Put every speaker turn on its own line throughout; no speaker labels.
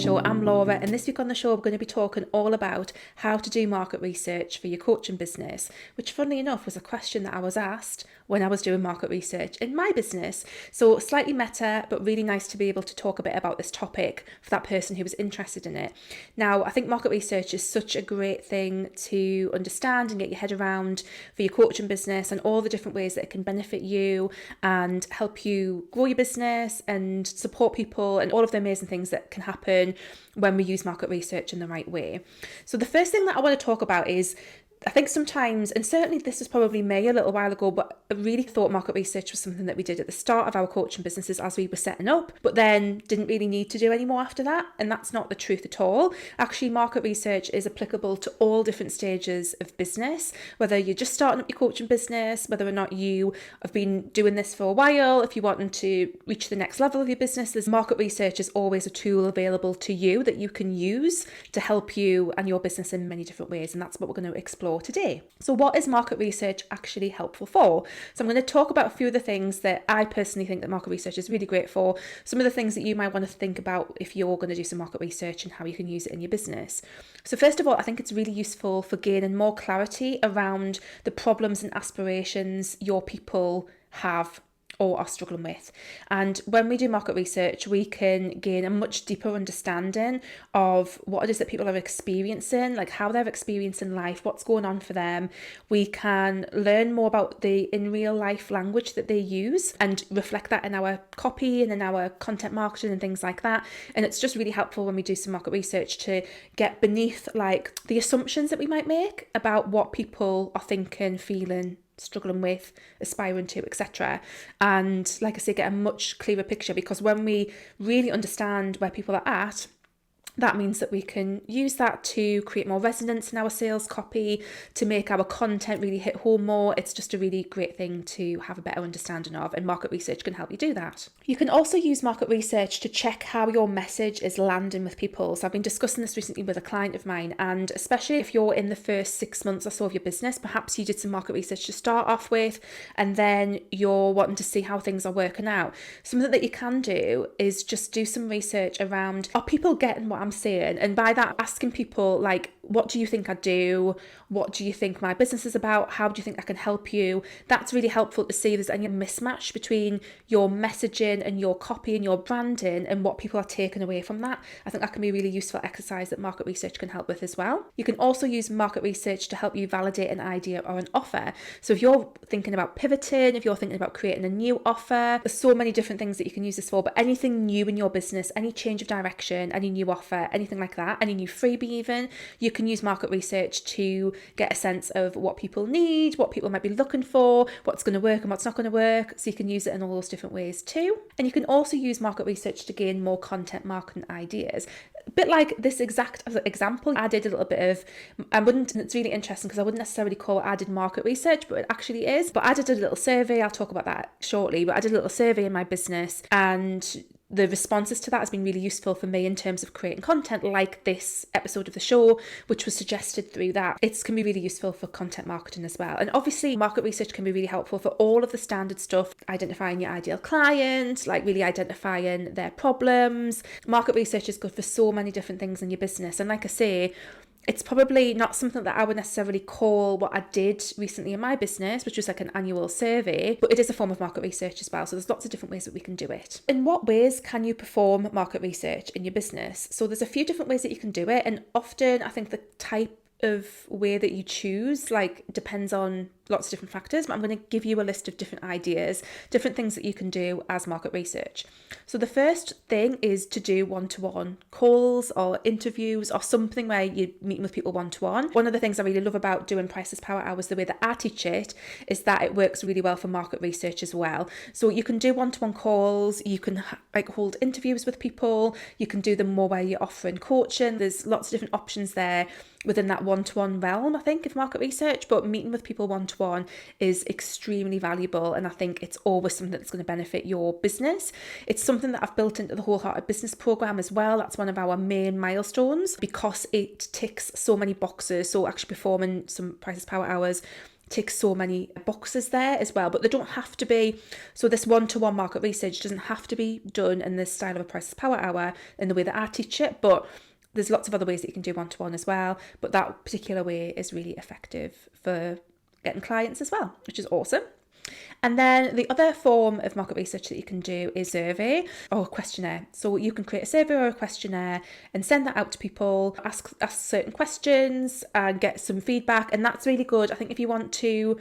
Show. I'm Laura, and this week on the show we're going to be talking all about how to do market research for your coaching business, which funnily enough was a question that I was asked when I was doing market research in my business. So slightly meta, but really nice to be able to talk a bit about this topic for that person who was interested in it. Now, I think market research is such a great thing to understand and get your head around for your coaching business and all the different ways that it can benefit you and help you grow your business and support people and all of the amazing things that can happen when we use market research in the right way. So the first thing that I want to talk about is, I think sometimes, and certainly this was probably me a little while ago, but I really thought market research was something that we did at the start of our coaching businesses as we were setting up, but then didn't really need to do any more after that. And that's not the truth at all. Actually, market research is applicable to all different stages of business, whether you're just starting up your coaching business, whether or not you have been doing this for a while, if you're wanting to reach the next level of your business, there's market research is always a tool available to you that you can use to help you and your business in many different ways. And that's what we're going to explore today. So what is market research actually helpful for? So I'm going to talk about a few of the things that I personally think that market research is really great for, some of the things that you might want to think about if you're going to do some market research and how you can use it in your business. So first of all, I think it's really useful for gaining more clarity around the problems and aspirations your people have or are struggling with. And when we do market research, we can gain a much deeper understanding of what it is that people are experiencing, like how they're experiencing life, what's going on for them. We can learn more about the in real life language that they use and reflect that in our copy and in our content marketing and things like that. And it's just really helpful when we do some market research to get beneath like the assumptions that we might make about what people are thinking, feeling, struggling with, aspiring to, etc. And like I say, get a much clearer picture, because when we really understand where people are at, that means that we can use that to create more resonance in our sales copy, to make our content really hit home more. It's just a really great thing to have a better understanding of, and market research can help you do that. You can also use market research to check how your message is landing with people. So I've been discussing this recently with a client of mine, and especially if you're in the first 6 months or so of your business, perhaps you did some market research to start off with, and then you're wanting to see how things are working out. Something that you can do is just do some research around, are people getting what I'm saying? And by that, asking people like, what do you think I do? What do you think my business is about? How do you think I can help you? That's really helpful to see if there's any mismatch between your messaging and your copy and your branding and what people are taking away from that. I think that can be a really useful exercise that market research can help with as well. You can also use market research to help you validate an idea or an offer. So if you're thinking about pivoting, if you're thinking about creating a new offer, there's so many different things that you can use this for, but anything new in your business, any change of direction, any new offer, anything like that, any new freebie even, you can use market research to get a sense of what people need, what people might be looking for, what's going to work and what's not going to work. So you can use it in all those different ways too. And you can also use market research to gain more content marketing ideas. A bit like this exact example, I did a little bit of, and it's really interesting because I wouldn't necessarily call it I did market research, but it actually is. But I did a little survey, I'll talk about that shortly, but I did a little survey in my business, and the responses to that has been really useful for me in terms of creating content like this episode of the show, which was suggested through that. It can be really useful for content marketing as well. And obviously market research can be really helpful for all of the standard stuff, identifying your ideal client, like really identifying their problems. Market research is good for so many different things in your business. And like I say, it's probably not something that I would necessarily call what I did recently in my business, which was like an annual survey, but it is a form of market research as well. So there's lots of different ways that we can do it. In what ways can you perform market research in your business? So there's a few different ways that you can do it. And often I think the type of way that you choose like depends on lots of different factors, but I'm going to give you a list of different ideas, different things that you can do as market research. So the first thing is to do one-to-one calls or interviews or something where you're meeting with people one-to-one. One of the things I really love about doing Price is Power Hours, the way that I teach it, is that it works really well for market research as well. So you can do one-to-one calls, you can like hold interviews with people, you can do them more where you're offering coaching. There's lots of different options there within that one-to-one realm, I think, of market research, but meeting with people one-to-one is extremely valuable, and I think it's always something that's going to benefit your business. It's something that I've built into the Wholehearted Business program as well. That's one of our main milestones because it ticks so many boxes. So actually performing some Price is Power Hours tick so many boxes there as well, but they don't have to be. So this one-to-one market research doesn't have to be done in the style of a Price is Power hour in the way that I teach it, but there's lots of other ways that you can do one-to-one as well. But that particular way is really effective for getting clients as well, which is awesome. And then the other form of market research that you can do is survey or a questionnaire. So you can create a survey or a questionnaire and send that out to people, ask certain questions and get some feedback. And that's really good. I think if you want to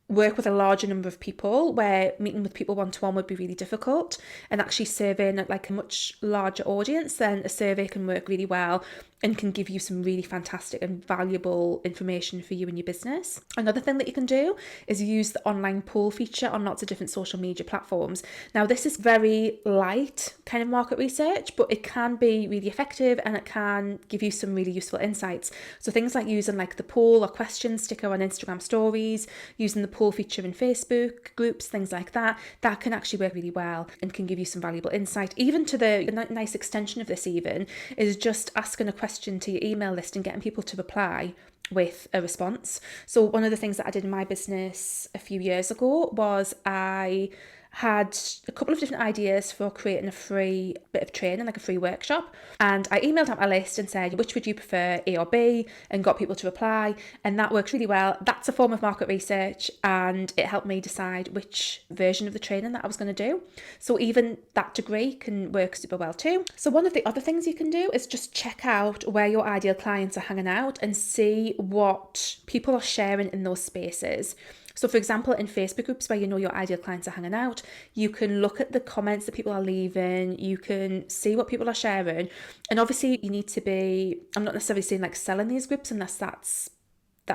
work with a larger number of people, where meeting with people one-to-one would be really difficult, and actually surveying like a much larger audience, then a survey can work really well and can give you some really fantastic and valuable information for you and your business. Another thing that you can do is use the online poll feature on lots of different social media platforms. Now, this is very light kind of market research, but it can be really effective and it can give you some really useful insights. So things like using like the poll or question sticker on Instagram stories, using the poll feature in Facebook groups, things like that, that can actually work really well and can give you some valuable insight. Even to the nice extension of this even is just asking a question to your email list and getting people to reply with a response. So one of the things that I did in my business a few years ago was I had a couple of different ideas for creating a free bit of training, like a free workshop. And I emailed out my list and said, which would you prefer, A or B? And got people to reply. And that works really well. That's a form of market research, and it helped me decide which version of the training that I was going to do. So even that degree can work super well too. So one of the other things you can do is just check out where your ideal clients are hanging out and see what people are sharing in those spaces. So for example, in Facebook groups where you know your ideal clients are hanging out, you can look at the comments that people are leaving, you can see what people are sharing. And obviously you need to be, I'm not necessarily saying like selling these groups unless that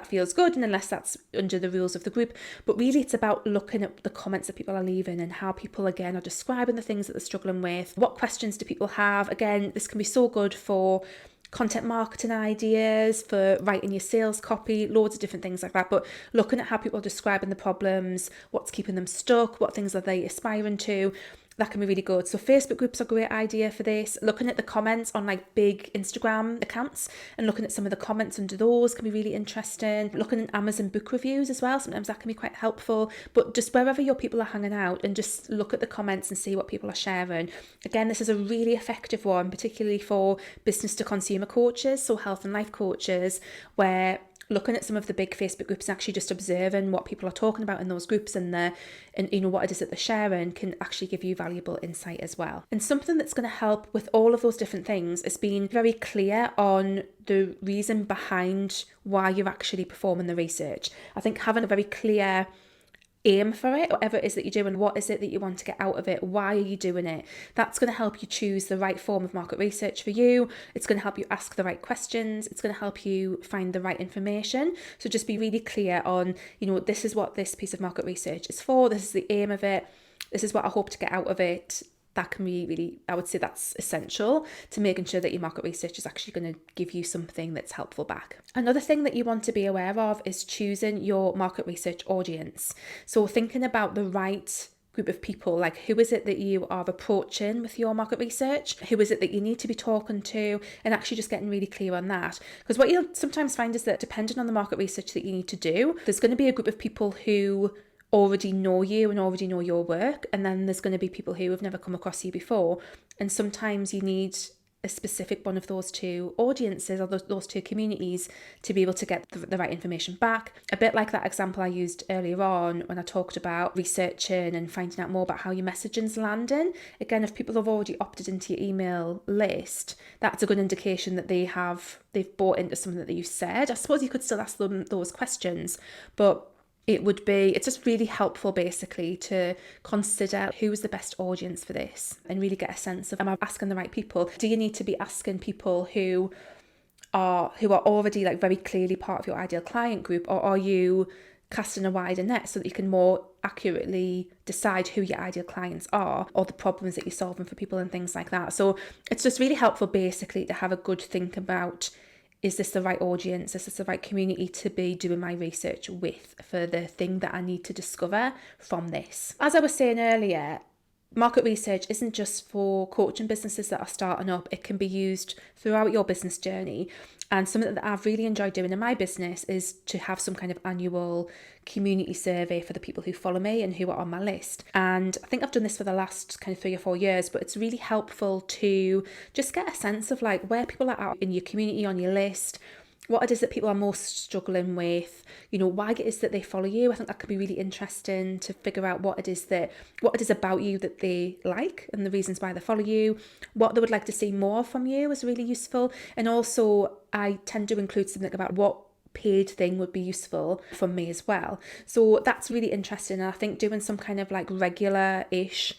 feels good and unless that's under the rules of the group, but really it's about looking at the comments that people are leaving and how people again are describing the things that they're struggling with. What questions do people have? Again, this can be so good for content marketing ideas, for writing your sales copy, loads of different things like that. But looking at how people are describing the problems, what's keeping them stuck, what things are they aspiring to, that can be really good. So Facebook groups are a great idea for this. Looking at the comments on like big Instagram accounts and looking at some of the comments under those can be really interesting. Looking at Amazon book reviews as well, sometimes that can be quite helpful. But just wherever your people are hanging out and just look at the comments and see what people are sharing. Again, this is a really effective one, particularly for business to consumer coaches, so health and life coaches, where looking at some of the big Facebook groups and actually just observing what people are talking about in those groups and you know what it is that they're sharing can actually give you valuable insight as well. And something that's going to help with all of those different things is being very clear on the reason behind why you're actually performing the research. I think having a very clear aim for it, whatever it is that you're doing, what is it that you want to get out of it, why are you doing it, that's going to help you choose the right form of market research for you. It's going to help you ask the right questions, it's going to help you find the right information. So just be really clear on, you know, this is what this piece of market research is for, this is the aim of it, this is what I hope to get out of it. That can be really, I would say that's essential to making sure that your market research is actually going to give you something that's helpful back. Another thing that you want to be aware of is choosing your market research audience. So thinking about the right group of people, like who is it that you are approaching with your market research, who is it that you need to be talking to, and actually just getting really clear on that. Because what you'll sometimes find is that depending on the market research that you need to do, there's going to be a group of people who already know you and already know your work, and then there's going to be people who have never come across you before, and sometimes you need a specific one of those two audiences or those two communities to be able to get the right information back. A bit like that example I used earlier on when I talked about researching and finding out more about how your messaging's landing. Again, if people have already opted into your email list, that's a good indication that they've bought into something that you said. I suppose you could still ask them those questions, but it's just really helpful basically to consider who is the best audience for this and really get a sense of, am I asking the right people? Do you need to be asking people who are already like very clearly part of your ideal client group, or are you casting a wider net so that you can more accurately decide who your ideal clients are or the problems that you're solving for people and things like that? So it's just really helpful basically to have a good think about, is this the right audience? Is this the right community to be doing my research with for the thing that I need to discover from this? As I was saying earlier, market research isn't just for coaching businesses that are starting up. It can be used throughout your business journey. And something that I've really enjoyed doing in my business is to have some kind of annual community survey for the people who follow me and who are on my list. And I think I've done this for the last kind of 3 or 4 years, but it's really helpful to just get a sense of like where people are at in your community, on your list, what it is that people are most struggling with, why it is that they follow you. I think that could be really interesting to figure out what it is about you that they like and the reasons why they follow you, what they would like to see more from you is really useful. And also I tend to include something about what paid thing would be useful for me as well. So that's really interesting. And I think doing some kind of like regular-ish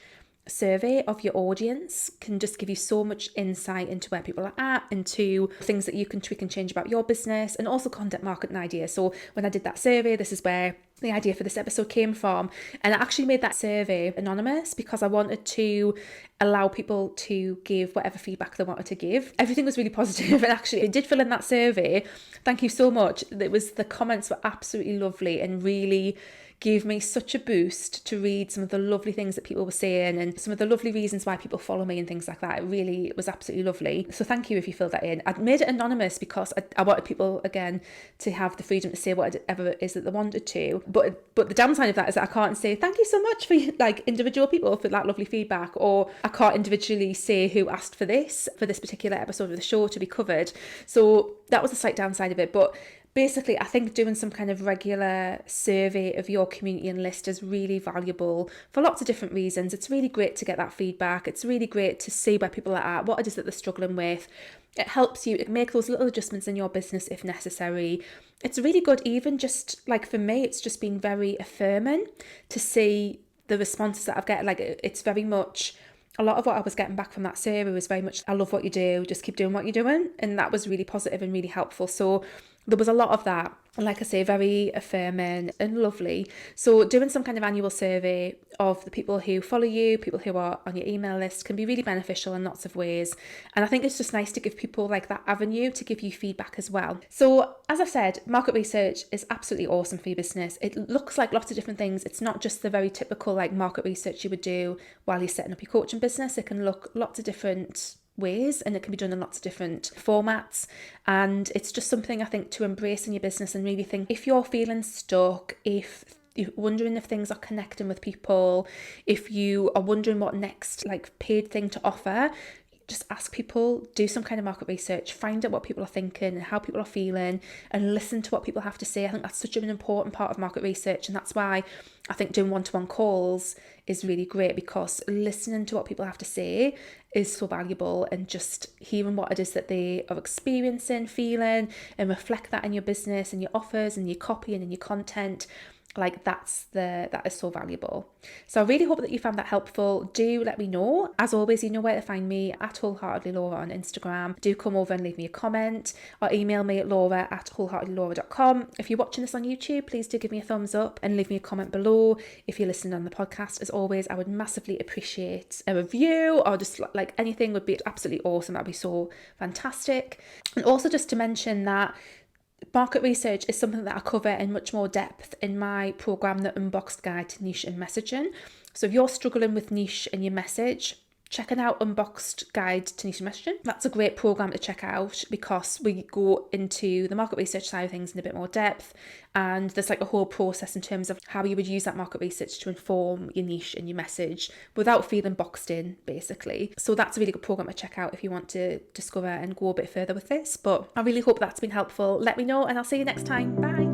survey of your audience can just give you so much insight into where people are at, into things that you can tweak and change about your business, and also content marketing ideas. So when I did that survey, this is where the idea for this episode came from. And I actually made that survey anonymous because I wanted to allow people to give whatever feedback they wanted to give. Everything was really positive, and actually I did fill in that survey. Thank you so much. The comments were absolutely lovely and really gave me such a boost to read some of the lovely things that people were saying and some of the lovely reasons why people follow me and things like that. It was absolutely lovely. So thank you if you filled that in. I made it anonymous because I wanted people, again, to have the freedom to say whatever it is that they wanted to. But the downside of that is that I can't say thank you so much for like individual people for that lovely feedback, or I can't individually say who asked for this particular episode of the show to be covered. So that was a slight downside of it. But basically, I think doing some kind of regular survey of your community and list is really valuable for lots of different reasons. It's really great to get that feedback. It's really great to see where people are at, what it is that they're struggling with. It helps you make those little adjustments in your business if necessary. It's really good, even just like for me, it's just been very affirming to see the responses that I've get. Like it's very much, a lot of what I was getting back from that survey was very much, I love what you do, just keep doing what you're doing. And that was really positive and really helpful. So there was a lot of that. Like I say, very affirming and lovely. So doing some kind of annual survey of the people who follow you, people who are on your email list, can be really beneficial in lots of ways. And I think it's just nice to give people like that avenue to give you feedback as well. So as I said, market research is absolutely awesome for your business. It looks like lots of different things. It's not just the very typical like market research you would do while you're setting up your coaching business. It can look lots of different ways, and it can be done in lots of different formats. And it's just something I think to embrace in your business and really think, if you're feeling stuck, if you're wondering if things are connecting with people, if you are wondering what next like paid thing to offer, just ask people, do some kind of market research, find out what people are thinking and how people are feeling, and listen to what people have to say. I think that's such an important part of market research, and that's why I think doing one-to-one calls is really great, because listening to what people have to say is so valuable, and just hearing what it is that they are experiencing, feeling, and reflect that in your business and your offers and your copy and in your content. Like that is so valuable. So I really hope that you found that helpful. Do let me know. As always, you know where to find me, at Wholeheartedly Laura on Instagram. Do come over and leave me a comment, or email me at laura@wholeheartedlylaura.com. If you're watching this on YouTube, please do give me a thumbs up and leave me a comment below. If you're listening on the podcast, as always, I would massively appreciate a review, or just like anything would be absolutely awesome. That'd be so fantastic. And also just to mention that market research is something that I cover in much more depth in my program, The Unboxed Guide to Niche and Messaging. So if you're struggling with niche in your message, checking out Unboxed Guide to Niche and Messaging, that's a great program to check out, because we go into the market research side of things in a bit more depth, and there's like a whole process in terms of how you would use that market research to inform your niche and your message without feeling boxed in, basically. So that's a really good program to check out if you want to discover and go a bit further with this. But I really hope that's been helpful. Let me know, and I'll see you next time. Bye.